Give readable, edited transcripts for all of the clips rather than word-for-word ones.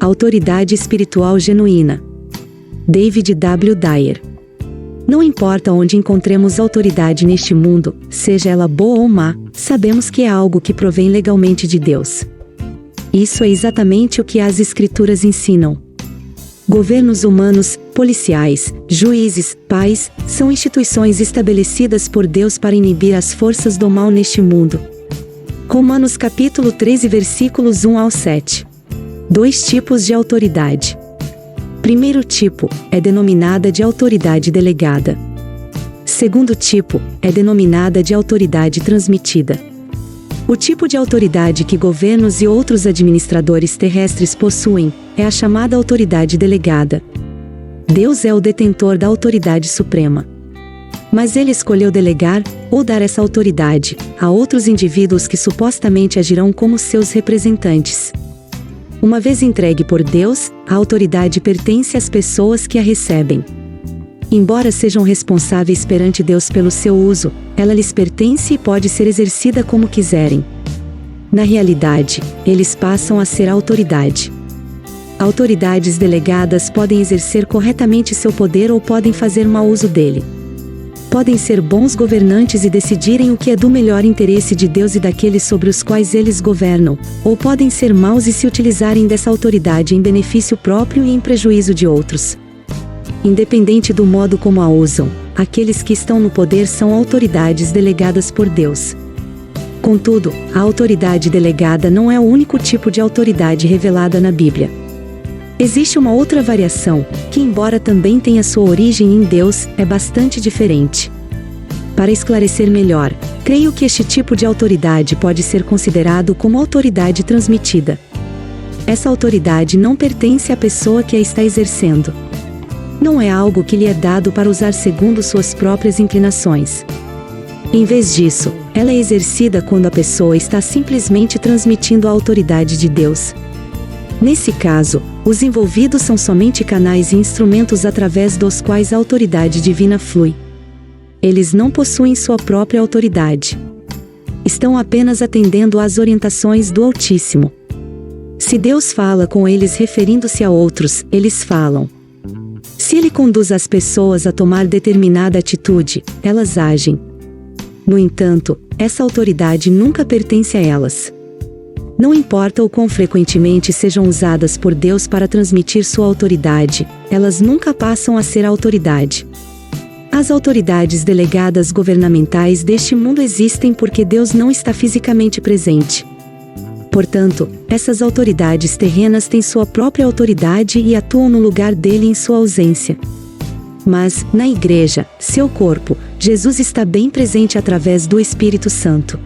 Autoridade espiritual genuína. David W. Dyer. Não importa onde encontremos autoridade neste mundo, seja ela boa ou má, sabemos que é algo que provém legalmente de Deus. Isso é exatamente o que as Escrituras ensinam. Governos humanos, policiais, juízes, pais, são instituições estabelecidas por Deus para inibir as forças do mal neste mundo. Romanos capítulo 13 versículos 1 ao 7. 2 tipos de autoridade. Primeiro tipo, é denominada de autoridade delegada. Segundo tipo, é denominada de autoridade transmitida. O tipo de autoridade que governos e outros administradores terrestres possuem é a chamada autoridade delegada. Deus é o detentor da autoridade suprema. Mas ele escolheu delegar, ou dar essa autoridade, a outros indivíduos que supostamente agirão como seus representantes. Uma vez entregue por Deus, a autoridade pertence às pessoas que a recebem. Embora sejam responsáveis perante Deus pelo seu uso, ela lhes pertence e pode ser exercida como quiserem. Na realidade, eles passam a ser a autoridade. Autoridades delegadas podem exercer corretamente seu poder ou podem fazer mau uso dele. Podem ser bons governantes e decidirem o que é do melhor interesse de Deus e daqueles sobre os quais eles governam, ou podem ser maus e se utilizarem dessa autoridade em benefício próprio e em prejuízo de outros. Independente do modo como a usam, aqueles que estão no poder são autoridades delegadas por Deus. Contudo, a autoridade delegada não é o único tipo de autoridade revelada na Bíblia. Existe uma outra variação, que embora também tenha sua origem em Deus, é bastante diferente. Para esclarecer melhor, creio que este tipo de autoridade pode ser considerado como autoridade transmitida. Essa autoridade não pertence à pessoa que a está exercendo. Não é algo que lhe é dado para usar segundo suas próprias inclinações. Em vez disso, ela é exercida quando a pessoa está simplesmente transmitindo a autoridade de Deus. Nesse caso, os envolvidos são somente canais e instrumentos através dos quais a autoridade divina flui. Eles não possuem sua própria autoridade. Estão apenas atendendo às orientações do Altíssimo. Se Deus fala com eles referindo-se a outros, eles falam. Se Ele conduz as pessoas a tomar determinada atitude, elas agem. No entanto, essa autoridade nunca pertence a elas. Não importa o quão frequentemente sejam usadas por Deus para transmitir sua autoridade, elas nunca passam a ser a autoridade. As autoridades delegadas governamentais deste mundo existem porque Deus não está fisicamente presente. Portanto, essas autoridades terrenas têm sua própria autoridade e atuam no lugar dele em sua ausência. Mas, na Igreja, seu corpo, Jesus está bem presente através do Espírito Santo.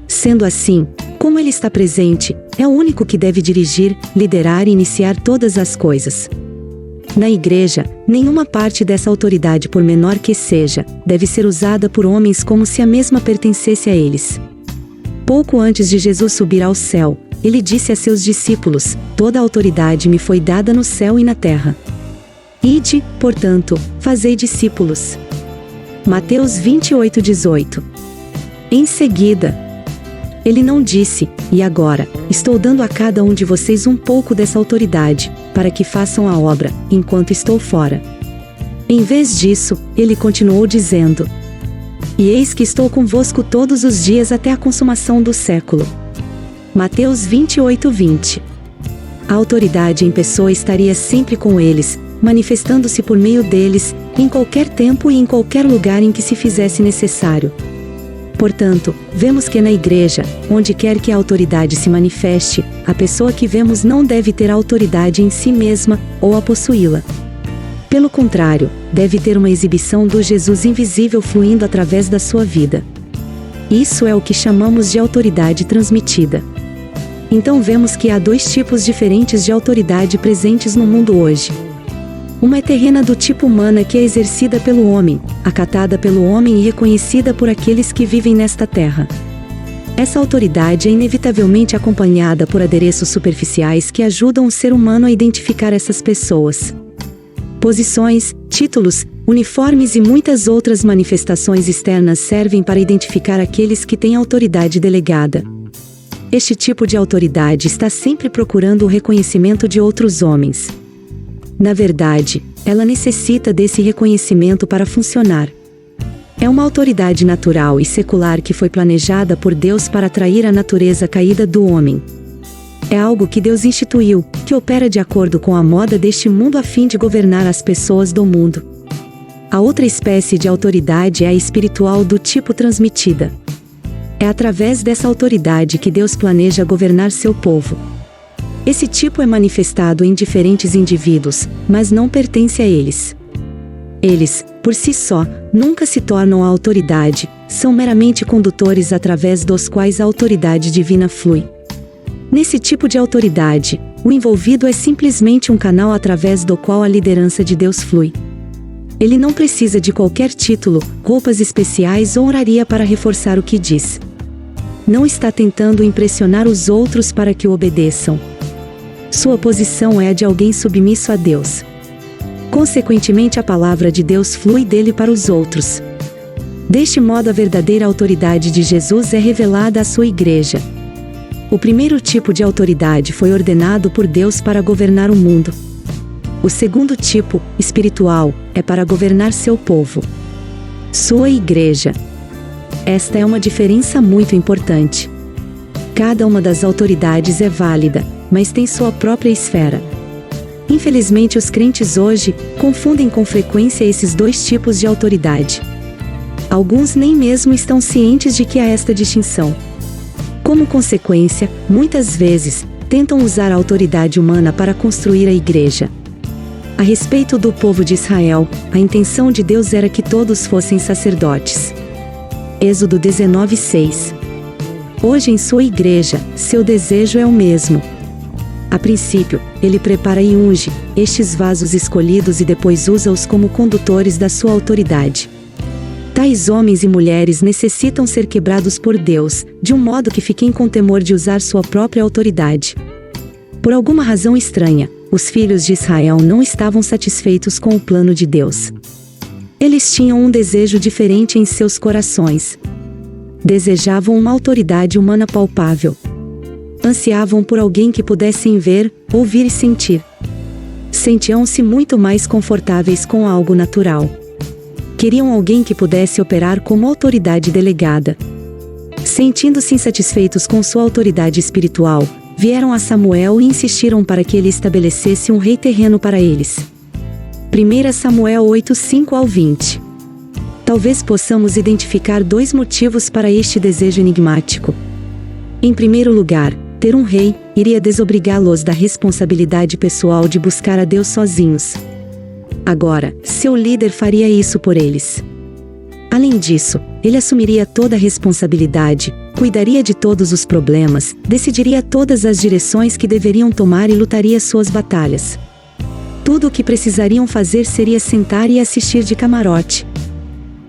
Sendo assim, como ele está presente, é o único que deve dirigir, liderar e iniciar todas as coisas. Na Igreja, nenhuma parte dessa autoridade, por menor que seja, deve ser usada por homens como se a mesma pertencesse a eles. Pouco antes de Jesus subir ao céu, ele disse a seus discípulos: "Toda a autoridade me foi dada no céu e na terra. Ide, portanto, fazei discípulos." Mateus 28:18. Em seguida, ele não disse: "E agora, estou dando a cada um de vocês um pouco dessa autoridade, para que façam a obra, enquanto estou fora." Em vez disso, ele continuou dizendo: "E eis que estou convosco todos os dias até a consumação do século." Mateus 28:20. A autoridade em pessoa estaria sempre com eles, manifestando-se por meio deles, em qualquer tempo e em qualquer lugar em que se fizesse necessário. Portanto, vemos que na Igreja, onde quer que a autoridade se manifeste, a pessoa que vemos não deve ter a autoridade em si mesma, ou a possuí-la. Pelo contrário, deve ter uma exibição do Jesus invisível fluindo através da sua vida. Isso é o que chamamos de autoridade transmitida. Então vemos que há 2 tipos diferentes de autoridade presentes no mundo hoje. Uma é terrena do tipo humana, que é exercida pelo homem, acatada pelo homem e reconhecida por aqueles que vivem nesta terra. Essa autoridade é inevitavelmente acompanhada por adereços superficiais que ajudam o ser humano a identificar essas pessoas. Posições, títulos, uniformes e muitas outras manifestações externas servem para identificar aqueles que têm autoridade delegada. Este tipo de autoridade está sempre procurando o reconhecimento de outros homens. Na verdade, ela necessita desse reconhecimento para funcionar. É uma autoridade natural e secular que foi planejada por Deus para atrair a natureza caída do homem. É algo que Deus instituiu, que opera de acordo com a moda deste mundo a fim de governar as pessoas do mundo. A outra espécie de autoridade é a espiritual do tipo transmitida. É através dessa autoridade que Deus planeja governar seu povo. Esse tipo é manifestado em diferentes indivíduos, mas não pertence a eles. Eles, por si só, nunca se tornam a autoridade, são meramente condutores através dos quais a autoridade divina flui. Nesse tipo de autoridade, o envolvido é simplesmente um canal através do qual a liderança de Deus flui. Ele não precisa de qualquer título, roupas especiais ou honraria para reforçar o que diz. Não está tentando impressionar os outros para que o obedeçam. Sua posição é a de alguém submisso a Deus. Consequentemente, a palavra de Deus flui dele para os outros. Deste modo, a verdadeira autoridade de Jesus é revelada à sua igreja. O primeiro tipo de autoridade foi ordenado por Deus para governar o mundo. O segundo tipo, espiritual, é para governar seu povo. Sua igreja. Esta é uma diferença muito importante. Cada uma das autoridades é válida, mas tem sua própria esfera. Infelizmente, os crentes hoje confundem com frequência esses dois tipos de autoridade. Alguns nem mesmo estão cientes de que há esta distinção. Como consequência, muitas vezes, tentam usar a autoridade humana para construir a igreja. A respeito do povo de Israel, a intenção de Deus era que todos fossem sacerdotes. Êxodo 19:6. Hoje em sua igreja, seu desejo é o mesmo. A princípio, ele prepara e unge estes vasos escolhidos e depois usa-os como condutores da sua autoridade. Tais homens e mulheres necessitam ser quebrados por Deus, de um modo que fiquem com temor de usar sua própria autoridade. Por alguma razão estranha, os filhos de Israel não estavam satisfeitos com o plano de Deus. Eles tinham um desejo diferente em seus corações. Desejavam uma autoridade humana palpável. Ansiavam por alguém que pudessem ver, ouvir e sentir. Sentiam-se muito mais confortáveis com algo natural. Queriam alguém que pudesse operar como autoridade delegada. Sentindo-se insatisfeitos com sua autoridade espiritual, vieram a Samuel e insistiram para que ele estabelecesse um rei terreno para eles. 1 Samuel 8:5-20. Talvez possamos identificar dois motivos para este desejo enigmático. Em primeiro lugar, ter um rei iria desobrigá-los da responsabilidade pessoal de buscar a Deus sozinhos. Agora, seu líder faria isso por eles. Além disso, ele assumiria toda a responsabilidade, cuidaria de todos os problemas, decidiria todas as direções que deveriam tomar e lutaria suas batalhas. Tudo o que precisariam fazer seria sentar e assistir de camarote.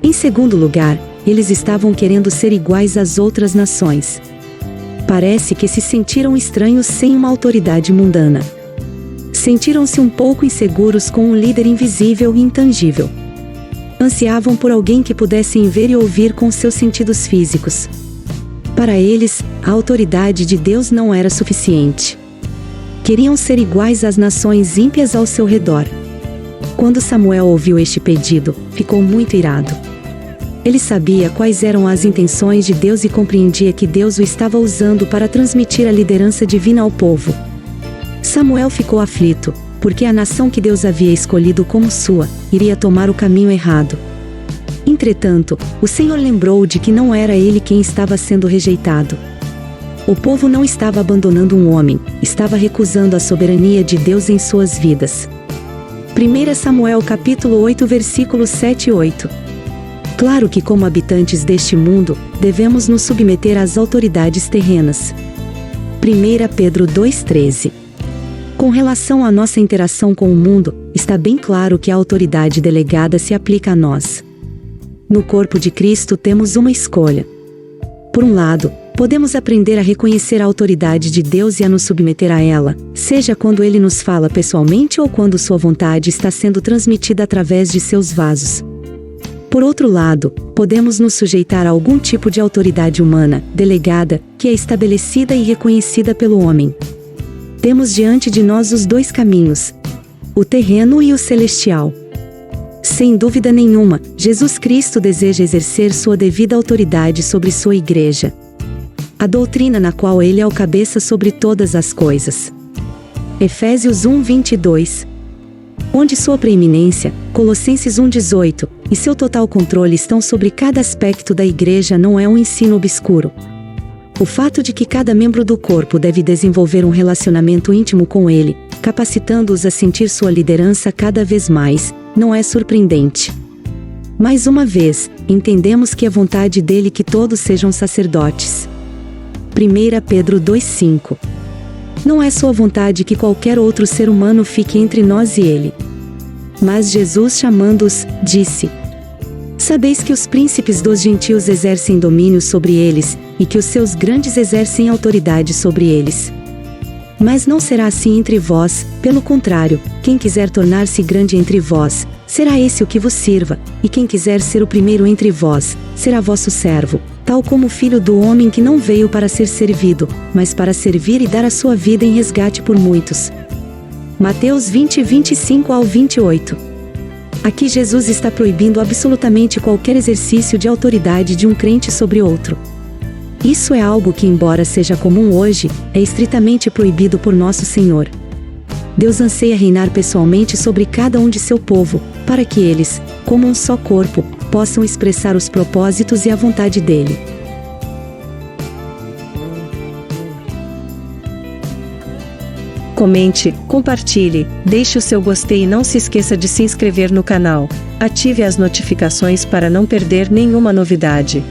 Em segundo lugar, eles estavam querendo ser iguais às outras nações. Parece que se sentiram estranhos sem uma autoridade mundana. Sentiram-se um pouco inseguros com um líder invisível e intangível. Ansiavam por alguém que pudessem ver e ouvir com seus sentidos físicos. Para eles, a autoridade de Deus não era suficiente. Queriam ser iguais às nações ímpias ao seu redor. Quando Samuel ouviu este pedido, ficou muito irado. Ele sabia quais eram as intenções de Deus e compreendia que Deus o estava usando para transmitir a liderança divina ao povo. Samuel ficou aflito, porque a nação que Deus havia escolhido como sua, iria tomar o caminho errado. Entretanto, o Senhor lembrou de que não era ele quem estava sendo rejeitado. O povo não estava abandonando um homem, estava recusando a soberania de Deus em suas vidas. 1 Samuel capítulo 8 versículos 7 e 8. Claro que como habitantes deste mundo, devemos nos submeter às autoridades terrenas. 1 Pedro 2,13. Com relação à nossa interação com o mundo, está bem claro que a autoridade delegada se aplica a nós. No corpo de Cristo temos uma escolha. Por um lado, podemos aprender a reconhecer a autoridade de Deus e a nos submeter a ela, seja quando Ele nos fala pessoalmente ou quando sua vontade está sendo transmitida através de seus vasos. Por outro lado, podemos nos sujeitar a algum tipo de autoridade humana, delegada, que é estabelecida e reconhecida pelo homem. Temos diante de nós os dois caminhos: o terreno e o celestial. Sem dúvida nenhuma, Jesus Cristo deseja exercer sua devida autoridade sobre sua igreja. A doutrina na qual ele é o cabeça sobre todas as coisas. Efésios 1:22. Onde sua preeminência, Colossenses 1:18, e seu total controle estão sobre cada aspecto da igreja não é um ensino obscuro. O fato de que cada membro do corpo deve desenvolver um relacionamento íntimo com ele, capacitando-os a sentir sua liderança cada vez mais, não é surpreendente. Mais uma vez, entendemos que é vontade dele que todos sejam sacerdotes. 1 Pedro 2:5. Não é sua vontade que qualquer outro ser humano fique entre nós e ele. Mas Jesus, chamando-os, disse: Sabeis que os príncipes dos gentios exercem domínio sobre eles, e que os seus grandes exercem autoridade sobre eles. Mas não será assim entre vós, pelo contrário, quem quiser tornar-se grande entre vós, será esse o que vos sirva, e quem quiser ser o primeiro entre vós, será vosso servo, tal como o Filho do Homem que não veio para ser servido, mas para servir e dar a sua vida em resgate por muitos. Mateus 20:25-28. Aqui Jesus está proibindo absolutamente qualquer exercício de autoridade de um crente sobre outro. Isso é algo que, embora seja comum hoje, é estritamente proibido por nosso Senhor. Deus anseia reinar pessoalmente sobre cada um de seu povo, para que eles, como um só corpo, possam expressar os propósitos e a vontade dele. Comente, compartilhe, deixe o seu gostei e não se esqueça de se inscrever no canal. Ative as notificações para não perder nenhuma novidade.